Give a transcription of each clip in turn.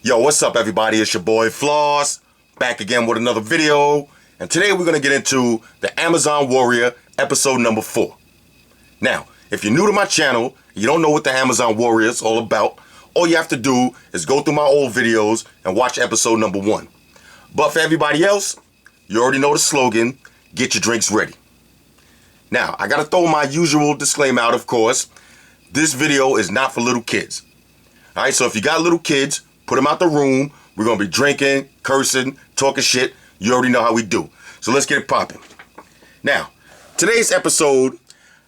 Yo, what's up everybody? It's your boy Floss, back again with another video. And today we're going to get into the Amazon Warrior episode number 4. Now, if you're new to my channel, you don't know what the Amazon Warrior is all about, all you have to do is go through my old videos and watch episode number 1. But for everybody else, you already know the slogan, get your drinks ready. Now, I got to throw my usual disclaimer out, of course. This video is not for little kids. All right, so if you got little kids, put them out the room. We're going to be drinking, cursing, talking shit. You already know how we do. So let's get it popping. Now, today's episode,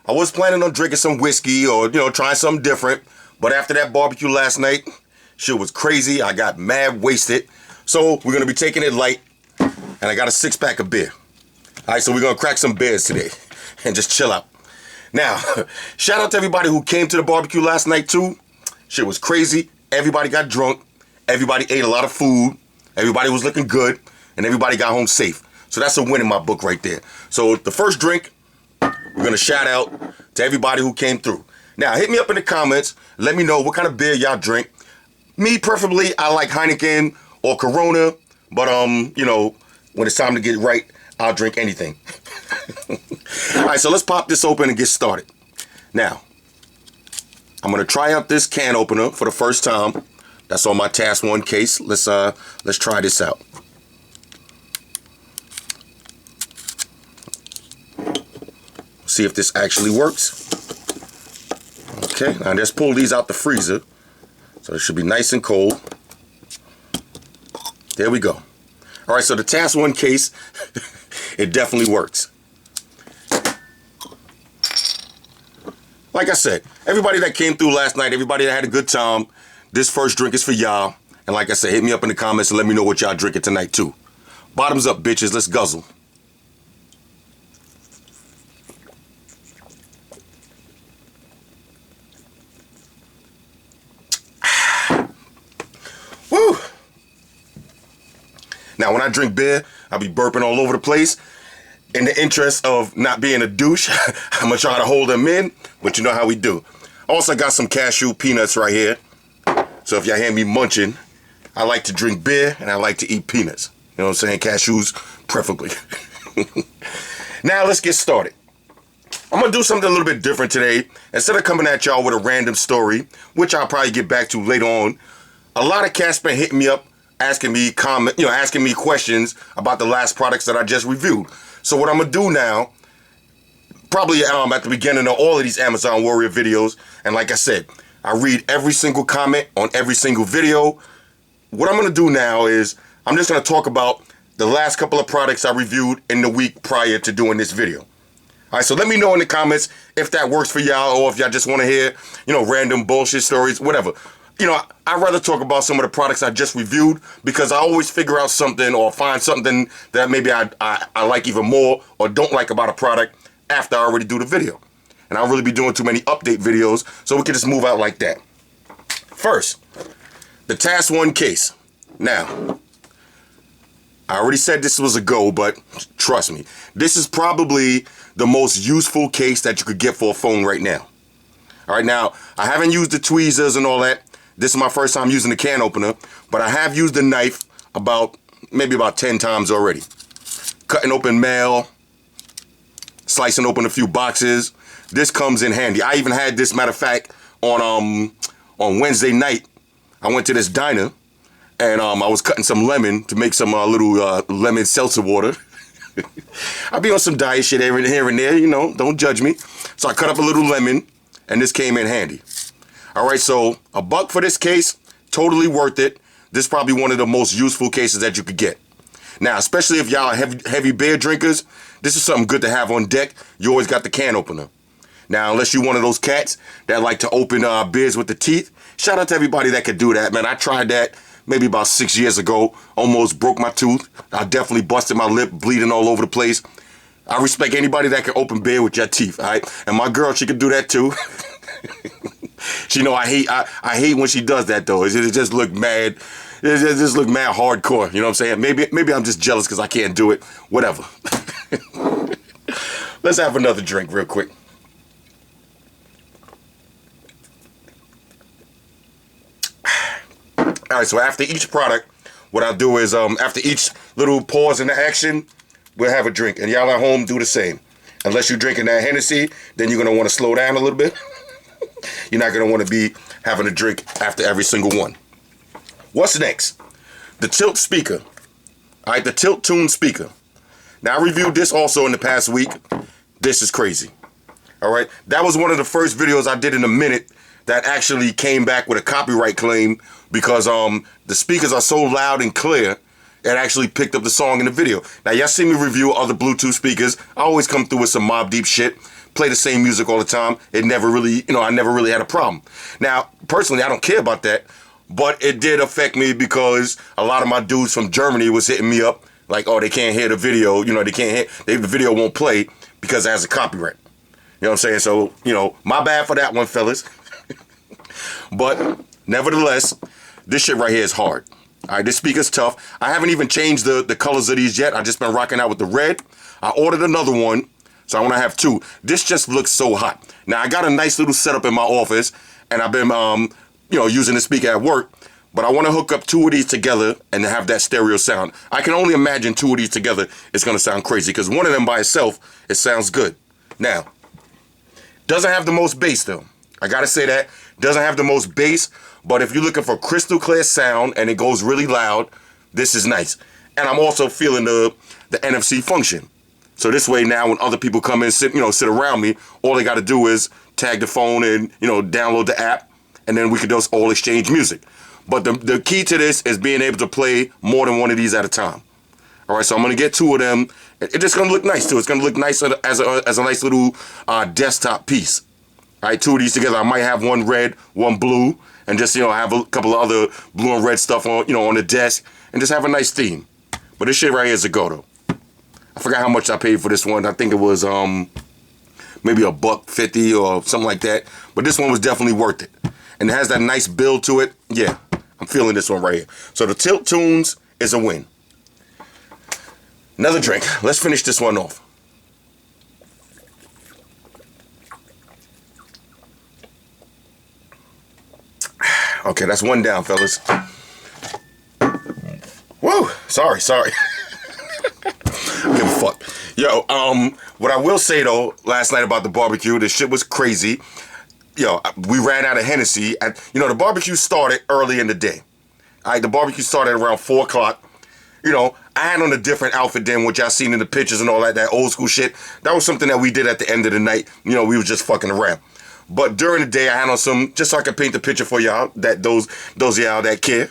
I was planning on drinking some whiskey or, trying something different. But after that barbecue last night, shit was crazy. I got mad wasted. So we're going to be taking it light. And I got a 6-pack of beer. All right, so we're going to crack some beers today and just chill out. Now, shout out to everybody who came to the barbecue last night too. Shit was crazy. Everybody got drunk. Everybody ate a lot of food. Everybody was looking good. And everybody got home safe. So that's a win in my book right there. So the first drink, we're going to shout out to everybody who came through. Now, hit me up in the comments. Let me know what kind of beer y'all drink. Me, preferably, I like Heineken or Corona. But, when it's time to get right, I'll drink anything. All right, so let's pop this open and get started. Now, I'm going to try out this can opener for the first time. That's on my Task 1 case. Let's try this out. See if this actually works. Okay, now just pull these out the freezer. So it should be nice and cold. There we go. All right, so the Task 1 case, it definitely works. Like I said, everybody that came through last night, everybody that had a good time, this first drink is for y'all. And like I said, hit me up in the comments and let me know what y'all drinking tonight too. Bottoms up, bitches. Let's guzzle. Woo! Now, when I drink beer, I'll be burping all over the place. In the interest of not being a douche, I'm going to try to hold them in, but you know how we do. Also got some cashew peanuts right here. So if y'all hear me munching, I like to drink beer and I like to eat peanuts. You know what I'm saying? Cashews, preferably. Now, let's get started. I'm going to do something a little bit different today. Instead of coming at y'all with a random story, which I'll probably get back to later on, a lot of cats been hitting me up, asking me questions about the last products that I just reviewed. So what I'm going to do now, probably at the beginning of all of these Amazon Warrior videos, and like I said, I read every single comment on every single video. What I'm going to do now is I'm just going to talk about the last couple of products I reviewed in the week prior to doing this video. All right, so let me know in the comments if that works for y'all or if y'all just want to hear, random bullshit stories, whatever. I'd rather talk about some of the products I just reviewed because I always figure out something or find something that maybe I like even more or don't like about a product after I already do the video. And I don't really be doing too many update videos, so we can just move out like that. First, the Task 1 case. Now, I already said this was a go, but trust me, this is probably the most useful case that you could get for a phone right now. All right, now, I haven't used the tweezers and all that. This is my first time using the can opener, but I have used the knife maybe about 10 times already. Cutting open mail, slicing open a few boxes. This comes in handy. I even had this, matter of fact, on Wednesday night. I went to this diner, and I was cutting some lemon to make some little lemon seltzer water. I be on some diet shit here and there, don't judge me. So I cut up a little lemon, and this came in handy. All right, so $1 for this case, totally worth it. This is probably one of the most useful cases that you could get. Now, especially if y'all are heavy beer drinkers, this is something good to have on deck. You always got the can opener. Now, unless you're one of those cats that like to open beers with the teeth, shout out to everybody that could do that, man. I tried that maybe about 6 years ago, almost broke my tooth. I definitely busted my lip, bleeding all over the place. I respect anybody that can open beer with your teeth, all right? And my girl, she could do that too. She know I hate when she does that though. It just look mad. It just look mad hardcore. You know what I'm saying? Maybe I'm just jealous because I can't do it. Whatever. Let's have another drink real quick. All right, so after each product, what I'll do is after each little pause in the action, we'll have a drink. And y'all at home do the same. Unless you're drinking that Hennessy, then you're going to want to slow down a little bit. You're not going to want to be having a drink after every single one. What's next? The Tilt speaker. All right, the Tilt Tune speaker. Now, I reviewed this also in the past week. This is crazy. All right, that was one of the first videos I did in a minute that actually came back with a copyright claim because the speakers are so loud and clear, it actually picked up the song in the video. Now, y'all see me review other Bluetooth speakers. I always come through with some Mobb Deep shit, play the same music all the time. It never really, I never really had a problem. Now, personally, I don't care about that, but it did affect me because a lot of my dudes from Germany was hitting me up like, oh, they can't hear the video, they can't hear, the video won't play because it has a copyright. You know what I'm saying? So, my bad for that one, fellas. But nevertheless, this shit right here is hard. All right, this speaker's tough. I haven't even changed the colors of these yet. I just been rocking out with the red. I ordered another one, so I want to have two. This just looks so hot. Now, I got a nice little setup in my office, and I've been, using the speaker at work. But I want to hook up two of these together and have that stereo sound. I can only imagine two of these together is going to sound crazy because one of them by itself, it sounds good. Now, doesn't have the most bass, though. I got to say that. Doesn't have the most bass, but if you're looking for crystal clear sound and it goes really loud, this is nice. And I'm also feeling the NFC function. So this way now when other people come in, sit around me, all they got to do is tag the phone and, download the app, and then we can just all exchange music. But the key to this is being able to play more than one of these at a time. All right, so I'm going to get two of them. It's just going to look nice, too. It's going to look nice as a nice little desktop piece. All right, two of these together. I might have one red, one blue, and just, have a couple of other blue and red stuff on, on the desk, and just have a nice theme. But this shit right here is a go, though. I forgot how much I paid for this one. I think it was maybe $1.50 or something like that. But this one was definitely worth it. And it has that nice build to it. Yeah, I'm feeling this one right here. So the Tilt Tunes is a win. Another drink. Let's finish this one off. Okay, that's one down, fellas. Woo! Sorry. Give a fuck. Yo, what I will say, though, last night about the barbecue, this shit was crazy. Yo, we ran out of Hennessy. The barbecue started early in the day. All right, the barbecue started around 4 o'clock. I had on a different outfit than what y'all seen in the pictures and all that old school shit. That was something that we did at the end of the night. We were just fucking around. But during the day, I had on some, just so I could paint the picture for y'all, that those y'all that care.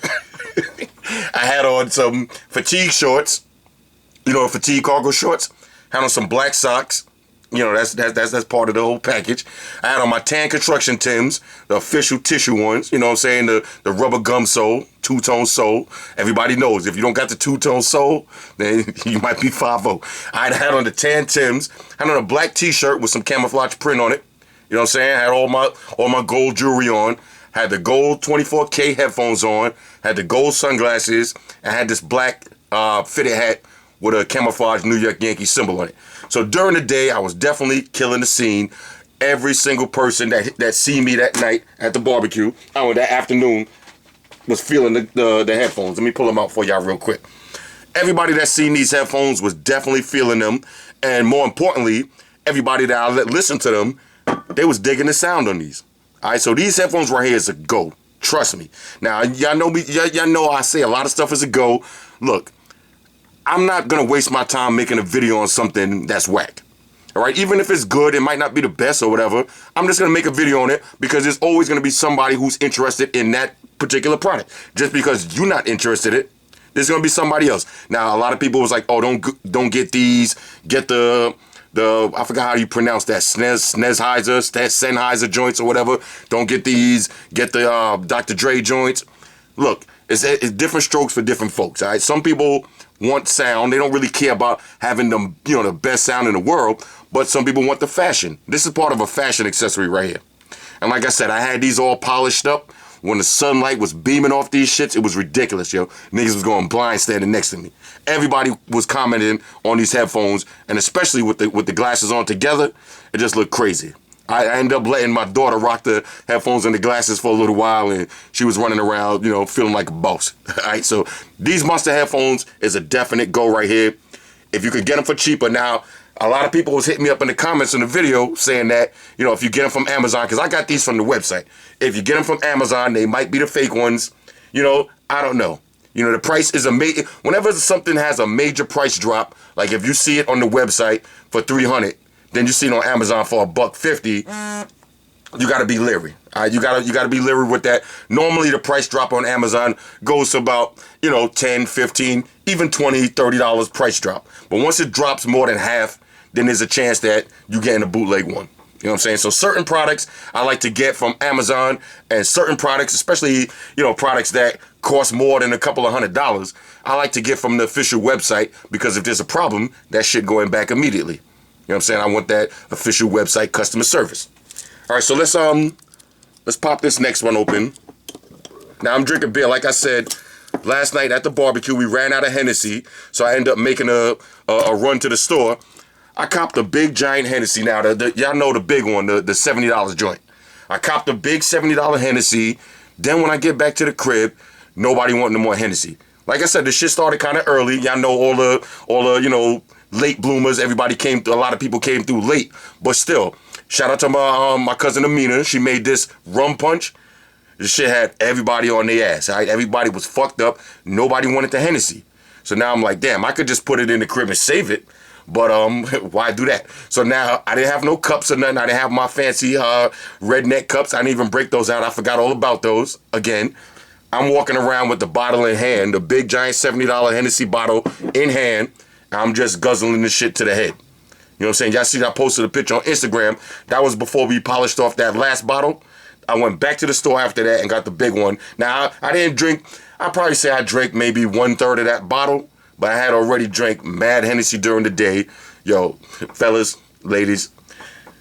I had on some fatigue shorts, fatigue cargo shorts. Had on some black socks. That's part of the whole package. I had on my tan construction Timbs, the official tissue ones. You know what I'm saying? The rubber gum sole, two-tone sole. Everybody knows if you don't got the two-tone sole, then you might be 5-0. I had on the tan Timbs. Had on a black T-shirt with some camouflage print on it. You know what I'm saying? I had all my gold jewelry on. Had the gold 24K headphones on. Had the gold sunglasses. And had this black fitted hat with a camouflage New York Yankee symbol on it. So during the day, I was definitely killing the scene. Every single person that seen me that night at the barbecue, that afternoon, was feeling the headphones. Let me pull them out for y'all real quick. Everybody that seen these headphones was definitely feeling them. And more importantly, everybody that I listened to them, they was digging the sound on these. All right, so these headphones right here is a go. Trust me. Now, y'all know me. Y'all know I say a lot of stuff is a go. Look, I'm not going to waste my time making a video on something that's whack. All right, even if it's good, it might not be the best or whatever. I'm just going to make a video on it because there's always going to be somebody who's interested in that particular product. Just because you're not interested in it, there's going to be somebody else. Now, a lot of people was like, oh, don't get these. Get the I forgot how you pronounce that, Sennheiser joints or whatever. Don't get these. Get the Dr. Dre joints. Look, it's different strokes for different folks, all right? Some people want sound. They don't really care about having them, the best sound in the world, but some people want the fashion. This is part of a fashion accessory right here. And like I said, I had these all polished up. When the sunlight was beaming off these shits, it was ridiculous, yo. Niggas was going blind standing next to me. Everybody was commenting on these headphones, and especially with the glasses on together, it just looked crazy. I ended up letting my daughter rock the headphones and the glasses for a little while, and she was running around, feeling like a boss. All right, so these Monster headphones is a definite go right here. If you could get them for cheaper. Now, a lot of people was hitting me up in the comments in the video saying that, if you get them from Amazon, because I got these from the website. If you get them from Amazon, they might be the fake ones. I don't know. The price is amazing. Whenever something has a major price drop, like if you see it on the website for $300, then you see it on Amazon for $150, you got to be leery. You gotta be leery with that. Normally, the price drop on Amazon goes to about, $10, $15, even $20, $30 price drop. But once it drops more than half, then there's a chance that you get in a bootleg one. You know what I'm saying? So certain products I like to get from Amazon, and certain products, especially, products that cost more than a couple of $100s, I like to get from the official website, because if there's a problem, that shit going back immediately. You know what I'm saying? I want that official website customer service. All right, so let's pop this next one open. Now I'm drinking beer. Like I said, last night at the barbecue, we ran out of Hennessy, so I ended up making a run to the store. I copped a big giant Hennessy. Now, y'all know the big one, the $70 joint. I copped a big $70 Hennessy. Then when I get back to the crib, nobody wanted no more Hennessy. Like I said, the shit started kind of early. Y'all know all the late bloomers. A lot of people came through late, but still. Shout out to my cousin Amina. She made this rum punch. This shit had everybody on their ass. Right? Everybody was fucked up. Nobody wanted the Hennessy. So now I'm like, damn, I could just put it in the crib and save it. But why do that? So now I didn't have no cups or nothing. I didn't have my fancy redneck cups. I didn't even break those out. I forgot all about those. Again, I'm walking around with the bottle in hand, the big giant $70 Hennessy bottle in hand. I'm just guzzling this shit to the head. You know what I'm saying? Y'all see I posted a picture on Instagram. That was before we polished off that last bottle. I went back to the store after that and got the big one. Now, I didn't drink, I'd probably say I drank maybe 1/3 of that bottle, but I had already drank mad Hennessy during the day. Yo, fellas, ladies,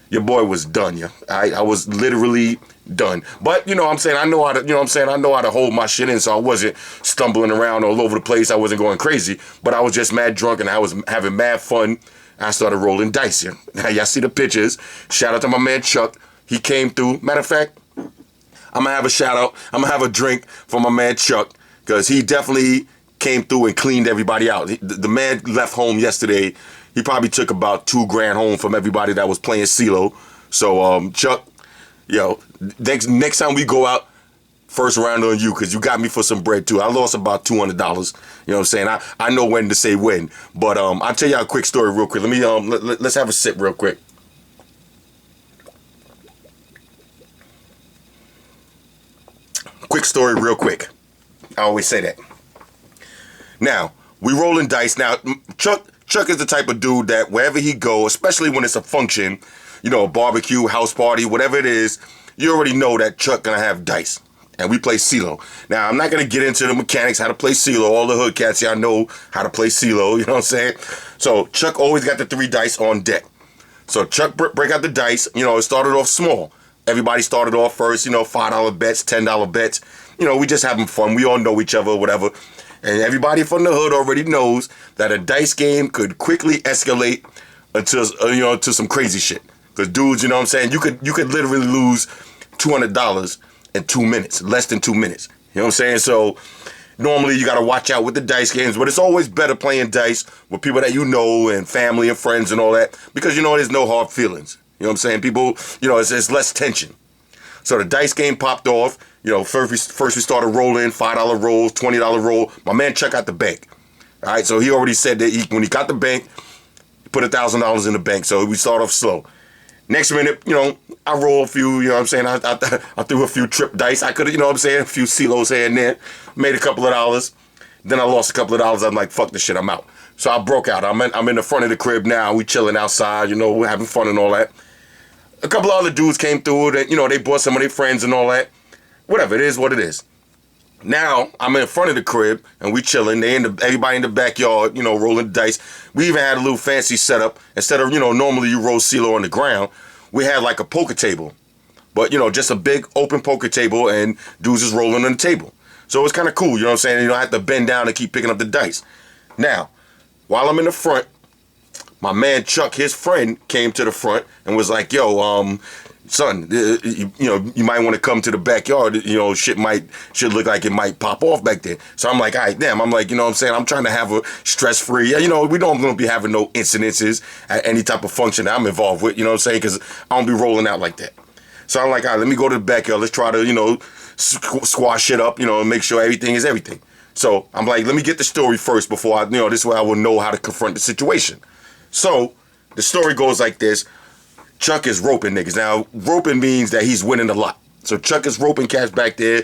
your boy was done, yo. I was literally done. But, you know what I'm saying, I know how to hold my shit in, so I wasn't stumbling around all over the place. I wasn't going crazy, but I was just mad drunk and I was having mad fun. I started rolling dice here. Now, y'all see the pictures. Shout out to my man Chuck. He came through. Matter of fact, I'm going to have a shout out. I'm going to have a drink for my man Chuck, because he definitely came through and cleaned everybody out. The man left home yesterday. He probably took about $2,000 home from everybody that was playing CeeLo. So, Chuck, yo, next time we go out, first round on you, because you got me for some bread too. I lost about $200. You know what I'm saying? I know when to say when. But I'll tell y'all a quick story real quick. Let me let's have a sip real quick. Quick story real quick. I always say that. Now, we rolling dice. Now, Chuck is the type of dude that wherever he go, especially when it's a function, a barbecue, house party, whatever it is, you already know that Chuck gonna have dice. And we play CeeLo. Now, I'm not going to get into the mechanics, how to play CeeLo. All the hood cats, y'all know how to play CeeLo, you know what I'm saying? So, Chuck always got the 3 dice on deck. So, Chuck break out the dice. It started off small. Everybody started off first, $5 bets, $10 bets. We just having fun. We all know each other, whatever. And everybody from the hood already knows that a dice game could quickly escalate until, to some crazy shit. Because dudes, you know what I'm saying? You could literally lose $200 in 2 minutes, less than 2 minutes. You know what I'm saying? So normally you got to watch out with the dice games, but it's always better playing dice with people that you know and family and friends and all that, because there's no hard feelings. You know what I'm saying? People, it's less tension. So the dice game popped off. First we started rolling, $5 rolls, $20 roll. My man Chuck out the bank. All right, so he already said that when he got the bank, he put $1,000 in the bank. So we start off slow. Next minute, I roll a few, I threw a few trip dice. I could have, a few CeeLos here and there, made a couple of dollars. Then I lost a couple of dollars. I'm like, fuck this shit, I'm out. So I broke out. I'm in the front of the crib now. We chilling outside, we're having fun and all that. A couple of other dudes came through that, they brought some of their friends and all that. Whatever, it is what it is. Now, I'm in front of the crib, and we chilling. Everybody in the backyard, rolling dice. We even had a little fancy setup. Instead of, normally you roll CeeLo on the ground, we had like a poker table. But, just a big open poker table, and dudes is rolling on the table. So it was kind of cool, you know what I'm saying? You don't have to bend down and keep picking up the dice. Now, while I'm in the front, my man Chuck, his friend, came to the front and was like, yo, son, you might want to come to the backyard. Shit should look like it might pop off back there. So I'm like, all right, damn. I'm like, you know what I'm saying? I'm trying to have a stress-free, we don't going to be having no incidences at any type of function that I'm involved with, you know what I'm saying? Because I don't be rolling out like that. So I'm like, all right, let me go to the backyard. Let's try to, squash shit up, and make sure everything is everything. So I'm like, let me get the story first before this way I will know how to confront the situation. So the story goes like this. Chuck is roping niggas. Now, roping means that he's winning a lot. So Chuck is roping cats back there,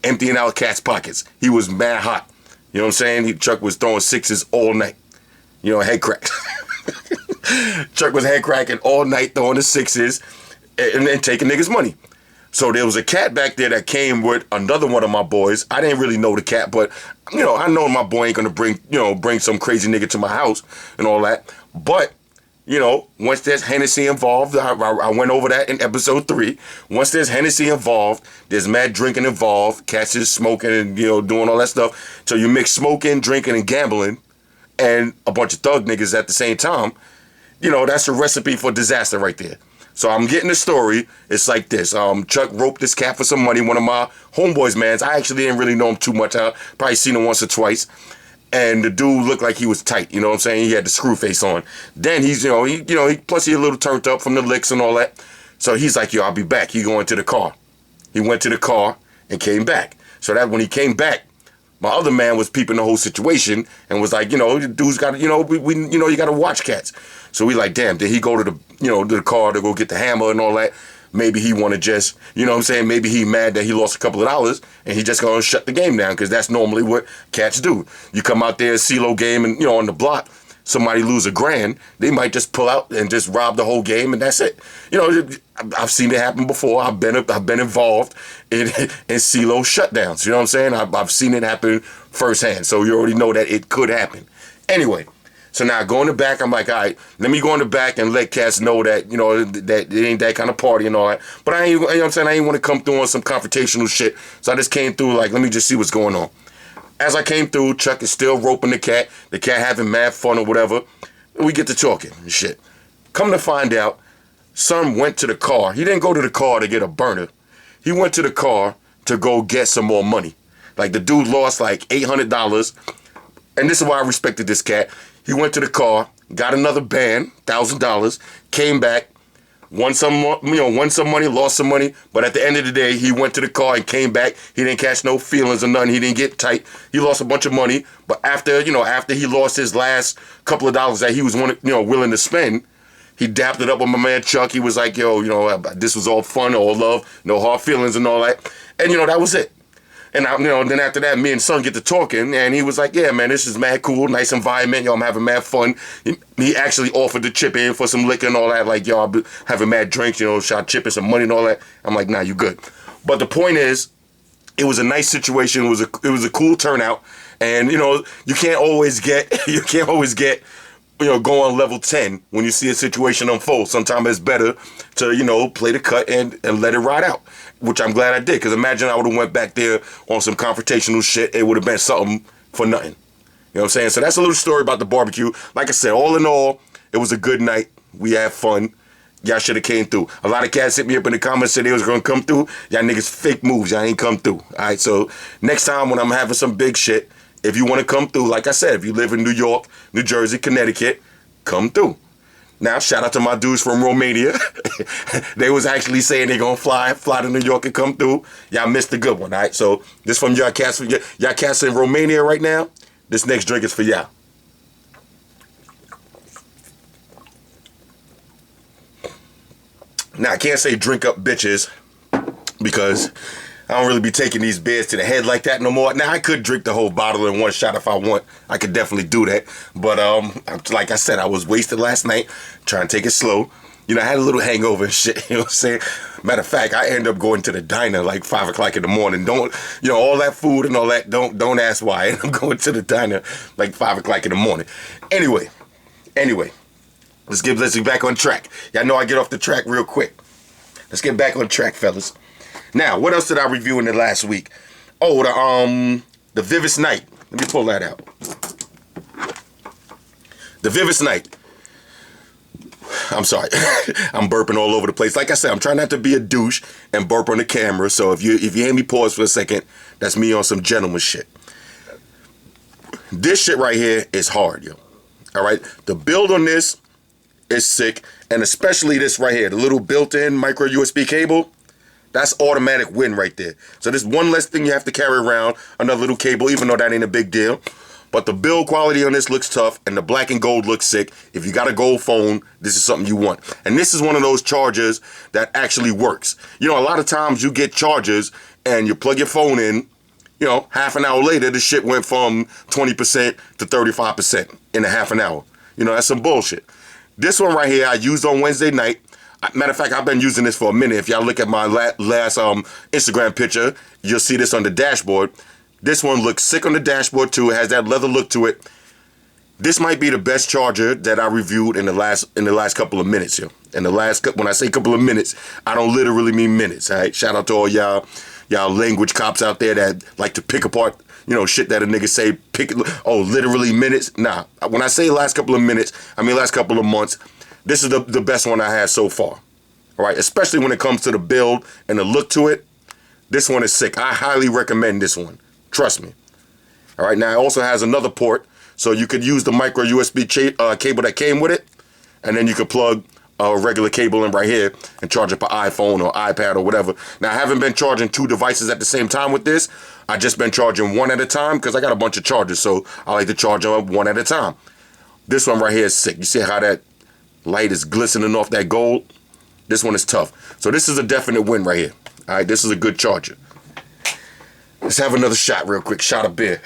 emptying out cats' pockets. He was mad hot. You know what I'm saying? Chuck was throwing sixes all night. Head cracks. Chuck was head cracking all night, throwing the sixes and taking niggas' money. So there was a cat back there that came with another one of my boys. I didn't really know the cat, but, I know my boy ain't going to bring some crazy nigga to my house and all that. But, once there's Hennessy involved, I went over that in episode 3. Once there's Hennessy involved, there's mad drinking involved, cats is smoking and, doing all that stuff. So you mix smoking, drinking, and gambling and a bunch of thug niggas at the same time, that's a recipe for disaster right there. So I'm getting the story. It's like this. Chuck roped this cat for some money. One of my homeboys, mans. I actually didn't really know him too much. I probably seen him once or twice. And the dude looked like he was tight. You know what I'm saying? He had the screw face on. Then he's, plus he a little turned up from the licks and all that. So he's like, yo, I'll be back. He going to the car. He went to the car and came back. So that when he came back, my other man was peeping the whole situation and was like, the dude's got to, you got to watch cats. So we like, damn, did he go to to the car to go get the hammer and all that? Maybe he want to just, maybe he mad that he lost a couple of dollars and he just going to shut the game down because that's normally what cats do. You come out there, CeeLo game and, on the block, somebody lose $1,000, they might just pull out and just rob the whole game and that's it. I've seen it happen before. I've been involved in CeeLo shutdowns. You know what I'm saying? I've seen it happen firsthand. So you already know that it could happen. Anyway, so now go in the back. I'm like, all right, let me go in the back and let cats know that, that it ain't that kind of party and all that. But I ain't, you know what I'm saying? I ain't want to come through on some confrontational shit. So I just came through like, let me just see what's going on. As I came through, Chuck is still roping the cat having mad fun or whatever. We get to talking and shit. Come to find out, son went to the car. He didn't go to the car to get a burner. He went to the car to go get some more money. Like the dude lost like $800. And this is why I respected this cat. He went to the car, got another band, $1,000, came back, won some money, lost some money. But at the end of the day, he went to the car and came back. He didn't catch no feelings or nothing. He didn't get tight. He lost a bunch of money. But after he lost his last couple of dollars that he was willing to spend, he dapped it up with my man Chuck. He was like, yo, this was all fun, all love, no hard feelings and all that. And, that was it. And, then after that, me and son get to talking, and he was like, yeah, man, this is mad cool, nice environment, I'm having mad fun. He actually offered to chip in for some liquor and all that, like, I'll be having mad drinks, shot chipping some money and all that. I'm like, nah, you good. But the point is, it was a nice situation, it was a cool turnout, and, you can't always get, go on level 10 when you see a situation unfold. Sometimes it's better to, play the cut and let it ride out, which I'm glad I did, because imagine I would have went back there on some confrontational shit. It would have been something for nothing. You know what I'm saying? So that's a little story about the barbecue. Like I said, all in all, it was a good night. We had fun. Y'all should have came through. A lot of cats hit me up in the comments, said they was going to come through. Y'all niggas fake moves. Y'all ain't come through. All right, so next time when I'm having some big shit, if you want to come through, like I said, if you live in New York, New Jersey, Connecticut, come through. Now, shout out to my dudes from Romania. They was actually saying they gonna fly to New York and come through. Y'all missed the good one, all right? So this from y'all cats in Romania right now. This next drink is for y'all. Now, I can't say drink up bitches because I don't really be taking these beers to the head like that no more. Now, I could drink the whole bottle in one shot if I want. I could definitely do that. But like I said, I was wasted last night trying to take it slow. I had a little hangover and shit. You know what I'm saying? Matter of fact, I ended up going to the diner like 5 o'clock in the morning. Don't, all that food and all that, don't ask why. I'm going to the diner like 5 o'clock in the morning. Anyway, let's get back on track. Y'all know I get off the track real quick. Let's get back on track, fellas. Now, what else did I review in the last week? Oh, the Vivis Night. Let me pull that out. The Vivis Night. I'm sorry. I'm burping all over the place. Like I said, I'm trying not to be a douche and burp on the camera. So if you hear me pause for a second, that's me on some gentleman shit. This shit right here is hard, yo. All right? The build on this is sick. And especially this right here, the little built-in micro USB cable. That's automatic win right there. So there's one less thing you have to carry around, another little cable, even though that ain't a big deal. But the build quality on this looks tough, and the black and gold looks sick. If you got a gold phone, this is something you want. And this is one of those chargers that actually works. You know, a lot of times you get chargers, and you plug your phone in, you know, half an hour later, the shit went from 20% to 35% in a half an hour. You know, that's some bullshit. This one right here, I used on Wednesday night. Matter of fact, I've been using this for a minute. If y'all look at my last Instagram picture, you'll see this on the dashboard. This one looks sick on the dashboard too. It has that leather look to it. This might be the best charger that I reviewed in the last couple of minutes, yo. When I say couple of minutes, I don't literally mean minutes. All right. Shout out to all y'all language cops out there that like to pick apart, you know, shit that a nigga say. Literally minutes. Nah. When I say last couple of minutes, I mean last couple of months. This is the best one I had so far. All right. Especially when it comes to the build and the look to it. This one is sick. I highly recommend this one. Trust me. All right, now it also has another port, so you could use the micro USB cable that came with it, and then you could plug a regular cable in right here and charge up an iPhone or iPad or whatever. Now, I haven't been charging two devices at the same time with this. I just been charging one at a time because I got a bunch of chargers, so I like to charge them one at a time. This one right here is sick. You see how that light is glistening off that gold? This one is tough. So this is a definite win right here. All right, this is a good charger. Let's have another shot real quick. Shot of beer.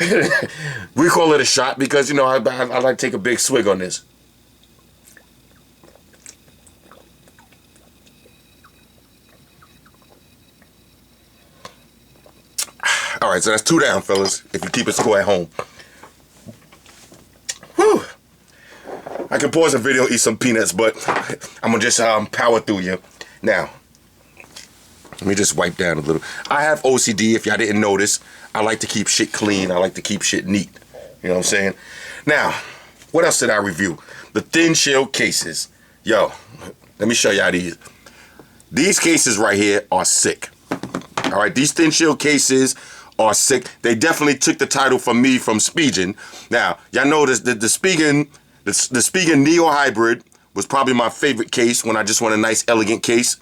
We call it a shot because, you know, I like to take a big swig on this. All right, so that's 2 down, fellas, if you keep it score at home. Whew. I can pause the video, eat some peanuts, but I'm going to just power through you. Now, let me just wipe down a little. I have OCD, if y'all didn't notice. I like to keep shit clean. I like to keep shit neat. You know what I'm saying? Now, what else did I review? The thin shell cases. Yo, let me show y'all these. These cases right here are sick. All right, these thin shell cases are sick. They definitely took the title from me from Spigen. Now, y'all notice that the Spigen Neo Hybrid was probably my favorite case when I just want a nice, elegant case.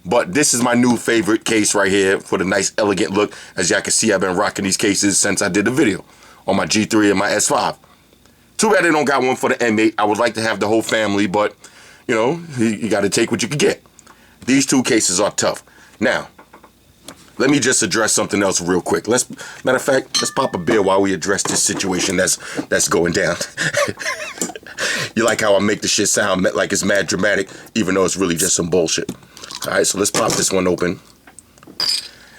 But this is my new favorite case right here for the nice, elegant look. As y'all can see, I've been rocking these cases since I did the video on my G3 and my S5. Too bad they don't got one for the M8. I would like to have the whole family, but, you know, you got to take what you can get. These two cases are tough. Now, let me just address something else real quick. Matter of fact, let's pop a beer while we address this situation that's going down. You like how I make the shit sound like it's mad dramatic, even though it's really just some bullshit. All right, so let's pop this one open.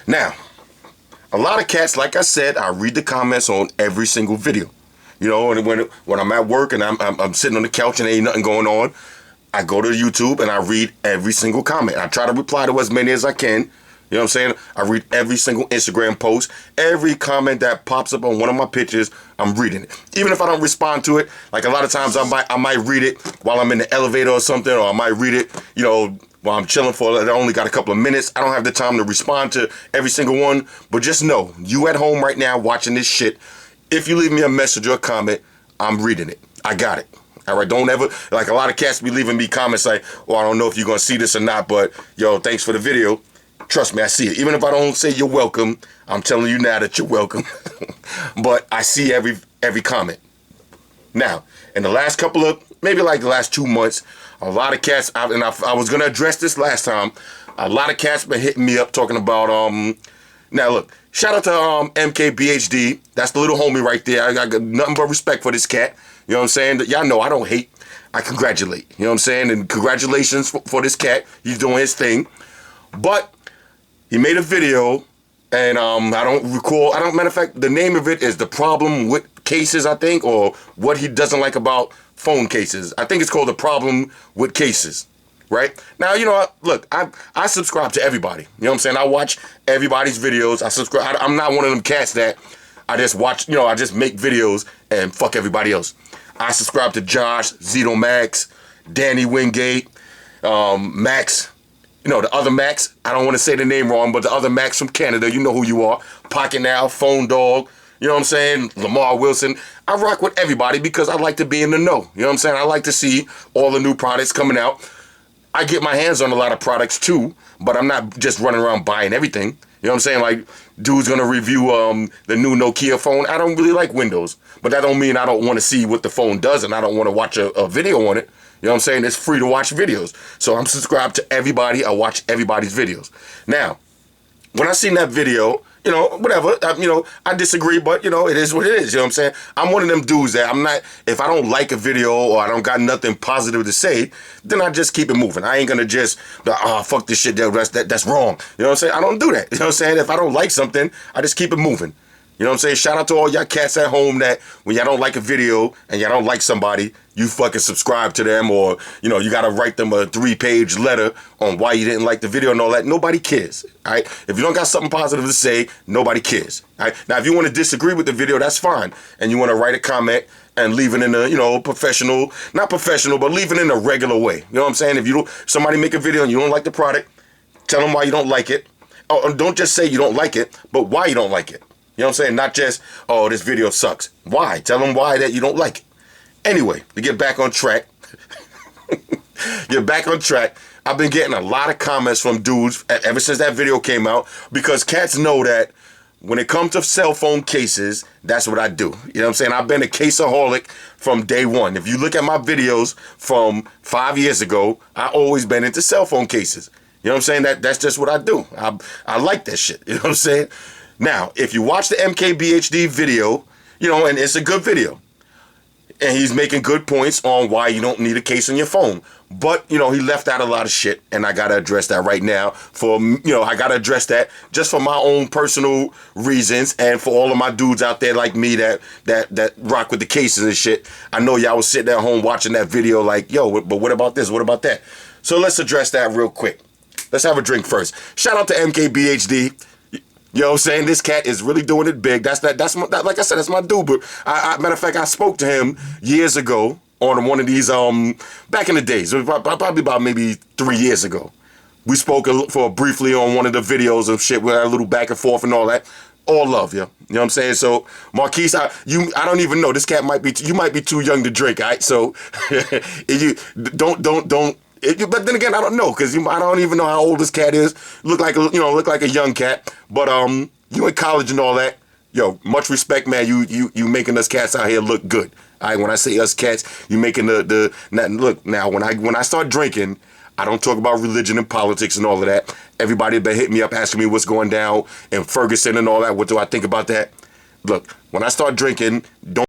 Now, a lot of cats, like I said, I read the comments on every single video. You know, when I'm at work and I'm sitting on the couch and ain't nothing going on, I go to YouTube and I read every single comment. I try to reply to as many as I can. You know what I'm saying? I read every single Instagram post. Every comment that pops up on one of my pictures, I'm reading it. Even if I don't respond to it, like a lot of times I might read it while I'm in the elevator or something, or I might read it, you know, while I'm chilling for, I only got a couple of minutes. I don't have the time to respond to every single one. But just know, you at home right now watching this shit, if you leave me a message or a comment, I'm reading it. I got it. All right, don't ever, like a lot of cats be leaving me comments like, well, I don't know if you're going to see this or not, but yo, thanks for the video. Trust me, I see it. Even if I don't say you're welcome, I'm telling you now that you're welcome. But I see every comment. Now, in the last couple of, maybe like the last 2 months, a lot of cats, I was going to address this last time, a lot of cats been hitting me up talking about, now look, shout out to MKBHD. That's the little homie right there. I got nothing but respect for this cat. You know what I'm saying? Y'all know I don't hate. I congratulate. You know what I'm saying? And congratulations for this cat. He's doing his thing. But he made a video, and matter of fact, the name of it is The Problem with Cases, I think, or what he doesn't like about phone cases. I think it's called The Problem with Cases, right? Now, you know, look, I subscribe to everybody. You know what I'm saying? I watch everybody's videos. I subscribe. I'm not one of them cats that I just watch, you know, I just make videos and fuck everybody else. I subscribe to Josh, Zito Max, Danny Wingate, Max, you know, the other Max, I don't want to say the name wrong, but the other Max from Canada, you know who you are. Pocket Now, Phone Dog, you know what I'm saying? Lamar Wilson. I rock with everybody because I like to be in the know. You know what I'm saying? I like to see all the new products coming out. I get my hands on a lot of products too, but I'm not just running around buying everything. You know what I'm saying? Like, dude's gonna review the new Nokia phone. I don't really like Windows, but that don't mean I don't want to see what the phone does and I don't want to watch a video on it. You know what I'm saying? It's free to watch videos. So I'm subscribed to everybody. I watch everybody's videos. Now, when I seen that video, you know, whatever, I disagree, but, you know, it is what it is. You know what I'm saying? I'm one of them dudes that I'm not, if I don't like a video or I don't got nothing positive to say, then I just keep it moving. I ain't going to just, fuck this shit, that's wrong. You know what I'm saying? I don't do that. You know what I'm saying? If I don't like something, I just keep it moving. You know what I'm saying? Shout out to all y'all cats at home that when y'all don't like a video and y'all don't like somebody, you fucking subscribe to them, or, you know, you got to write them a 3-page letter on why you didn't like the video and all that. Nobody cares, all right? If you don't got something positive to say, nobody cares, all right? Now, if you want to disagree with the video, that's fine. And you want to write a comment and leave it in a, you know, professional, not professional, but leave it in a regular way. You know what I'm saying? If you don't, somebody make a video and you don't like the product, tell them why you don't like it. Oh, don't just say you don't like it, but why you don't like it. You know what I'm saying? Not just, oh, this video sucks. Why? Tell them why that you don't like it. Anyway, to get back on track, I've been getting a lot of comments from dudes ever since that video came out, because cats know that when it comes to cell phone cases, that's what I do. You know what I'm saying? I've been a caseaholic from day one. If you look at my videos from 5 years ago, I always been into cell phone cases. You know what I'm saying? That's just what I do. I like that shit. You know what I'm saying? Now, if you watch the MKBHD video, you know, and it's a good video, and he's making good points on why you don't need a case on your phone. But, you know, he left out a lot of shit, and I got to address that right now. I got to address that just for my own personal reasons, and for all of my dudes out there like me that rock with the cases and shit. I know y'all was sitting at home watching that video like, yo, but what about this? What about that? So let's address that real quick. Let's have a drink first. Shout out to MKBHD. You know what I'm saying? This cat is really doing it big. Like I said, that's my dude. But matter of fact, I spoke to him years ago on one of these, back in the days, probably about maybe 3 years ago. We spoke for briefly on one of the videos of shit. We had a little back and forth and all that. All love, yeah. You know what I'm saying? So, Marquise, I don't even know. This cat might be, you might be too young to drink, all right? So, you don't. But then again, I don't know, because I don't even know how old this cat is. Look like a young cat. But you in college and all that. Yo, much respect, man. You making us cats out here look good. All right, when I say us cats, you making look. Now, when I start drinking, I don't talk about religion and politics and all of that. Everybody been hitting me up asking me what's going down in Ferguson and all that. What do I think about that? Look, when I start drinking, don't